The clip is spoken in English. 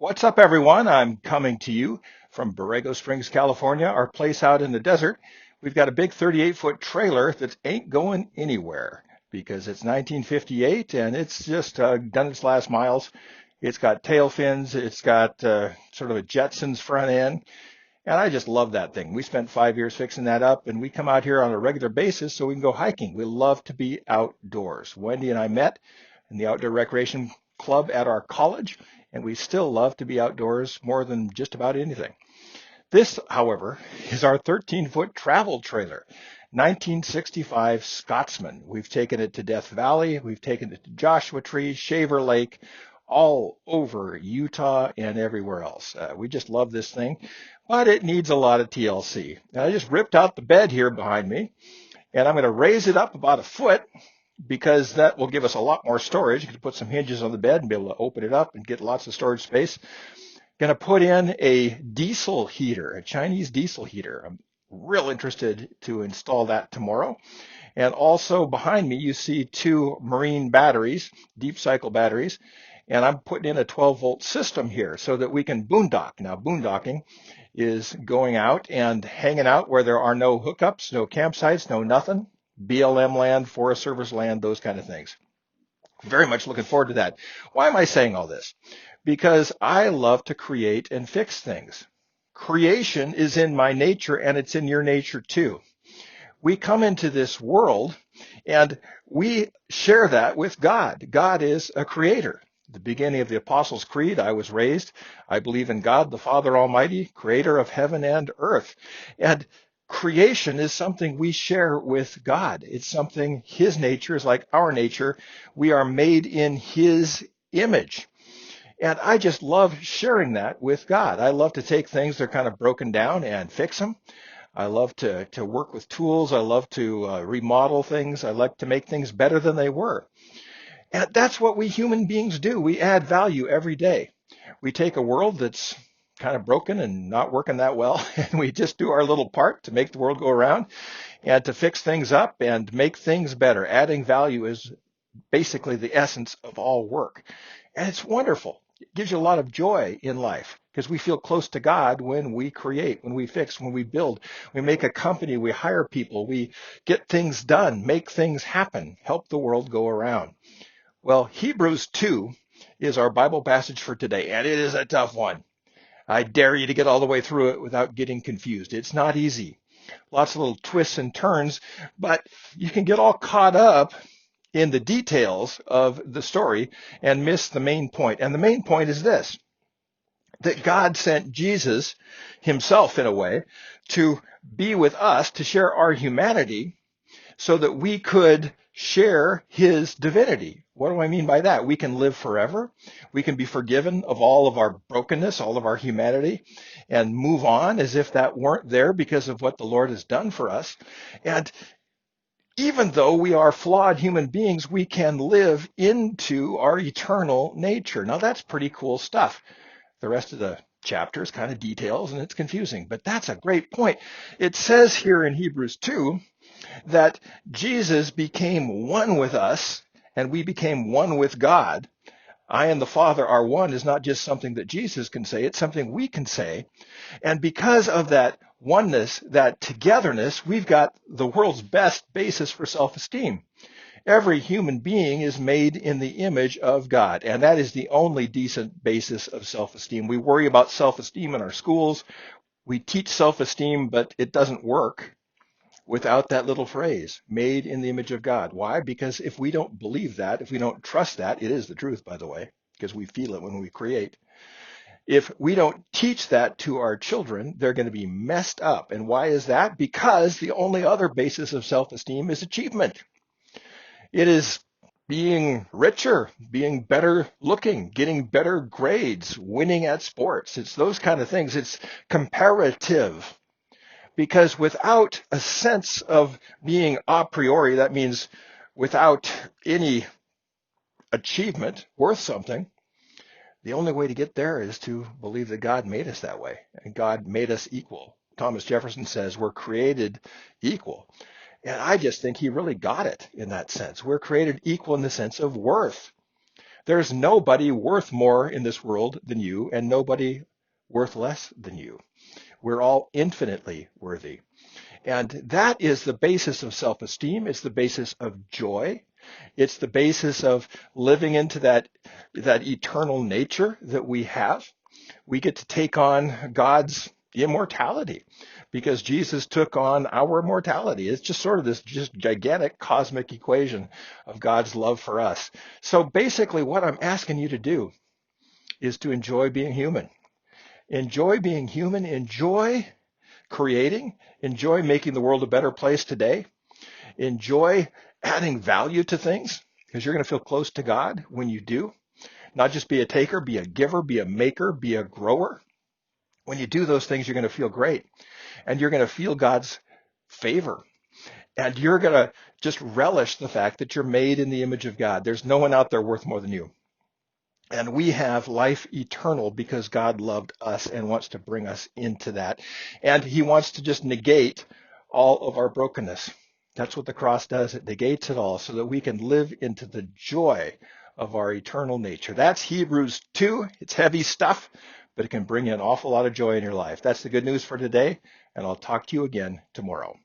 What's up, everyone? I'm coming to you from Borrego Springs, California, our place out in the desert. We've got a big 38-foot trailer that ain't going anywhere because it's 1958 and it's just done its last miles. It's got tail fins, it's got sort of a Jetsons front end, and I just love that thing. We spent 5 years fixing that up, and we come out here on a regular basis so we can go hiking. We love to be outdoors. Wendy and I met in the outdoor recreation club at our college, and we still love to be outdoors more than just about anything. This, however, is our 13-foot travel trailer, 1965 Scotsman. We've taken it to Death Valley, we've taken it to Joshua Tree, Shaver Lake, all over Utah and everywhere else. We just love this thing, but it needs a lot of TLC. And I just ripped out the bed here behind me, and I'm going to raise it up about a foot because that will give us a lot more storage. You can put some hinges on the bed and be able to open it up and get lots of storage space. Going to put in a diesel heater, a Chinese diesel heater. I'm real interested to install that tomorrow. And also behind me, you see two marine batteries, deep cycle batteries. And I'm putting in a 12-volt system here so that we can boondock. Now, boondocking is going out and hanging out where there are no hookups, no campsites, no nothing. BLM land, Forest Service land, those kind of things. Very much looking forward to that. Why am I saying all this? Because I love to create and fix things. Creation is in my nature and it's in your nature too. We come into this world and we share that with God. God is a creator. The beginning of the Apostles' Creed, I was raised, I believe in God, the Father Almighty, creator of heaven and earth. And creation is something we share with God. It's something, his nature is like our nature. We are made in his image. And I just love sharing that with God. I love to take things that are kind of broken down and fix them. I love to work with tools. I love to remodel things. I like to make things better than they were. And that's what we human beings do. We add value every day. We take a world that's kind of broken and not working that well, and we just do our little part to make the world go around and to fix things up and make things better. Adding value is basically the essence of all work. And it's wonderful. It gives you a lot of joy in life because we feel close to God when we create, when we fix, when we build. We make a company, we hire people, we get things done, make things happen, help the world go around. Well, Hebrews 2 is our Bible passage for today, and it is a tough one. I dare you to get all the way through it without getting confused. It's not easy. Lots of little twists and turns, but you can get all caught up in the details of the story and miss the main point. And the main point is this, that God sent Jesus himself, in a way, to be with us, to share our humanity so that we could share his divinity. What do I mean by that? We can live forever. We can be forgiven of all of our brokenness, all of our humanity, and move on as if that weren't there because of what the Lord has done for us. And even though we are flawed human beings, we can live into our eternal nature. Now, that's pretty cool stuff. The rest of the chapter is kind of details and it's confusing, but that's a great point. It says here in Hebrews 2 that Jesus became one with us and we became one with God. I and the Father are one is not just something that Jesus can say, it's something we can say. And because of that oneness, that togetherness, we've got the world's best basis for self-esteem. Every human being is made in the image of God, and that is the only decent basis of self-esteem. We worry about self-esteem in our schools. We teach self-esteem, but it doesn't work without that little phrase, made in the image of God. Why? Because if we don't believe that, if we don't trust that, it is the truth, by the way, because we feel it when we create. If we don't teach that to our children, they're going to be messed up. And why is that? Because the only other basis of self-esteem is achievement. It is being richer, being better looking, getting better grades, winning at sports. It's those kind of things. It's comparative. Because without a sense of being a priori, that means without any achievement worth something, the only way to get there is to believe that God made us that way and God made us equal. Thomas Jefferson says we're created equal. And I just think he really got it in that sense. We're created equal in the sense of worth. There's nobody worth more in this world than you and nobody worth less than you. We're all infinitely worthy. And that is the basis of self-esteem. It's the basis of joy. It's the basis of living into that eternal nature that we have. We get to take on God's immortality because Jesus took on our mortality. It's just sort of this just gigantic cosmic equation of God's love for us. So basically what I'm asking you to do is to enjoy being human. Enjoy being human. Enjoy creating. Enjoy making the world a better place today. Enjoy adding value to things because you're going to feel close to God when you do. Not just be a taker, be a giver, be a maker, be a grower. When you do those things, you're going to feel great and you're going to feel God's favor. And you're going to just relish the fact that you're made in the image of God. There's no one out there worth more than you. And we have life eternal because God loved us and wants to bring us into that. And he wants to just negate all of our brokenness. That's what the cross does. It negates it all so that we can live into the joy of our eternal nature. That's Hebrews 2. It's heavy stuff, but it can bring you an awful lot of joy in your life. That's the good news for today, and I'll talk to you again tomorrow.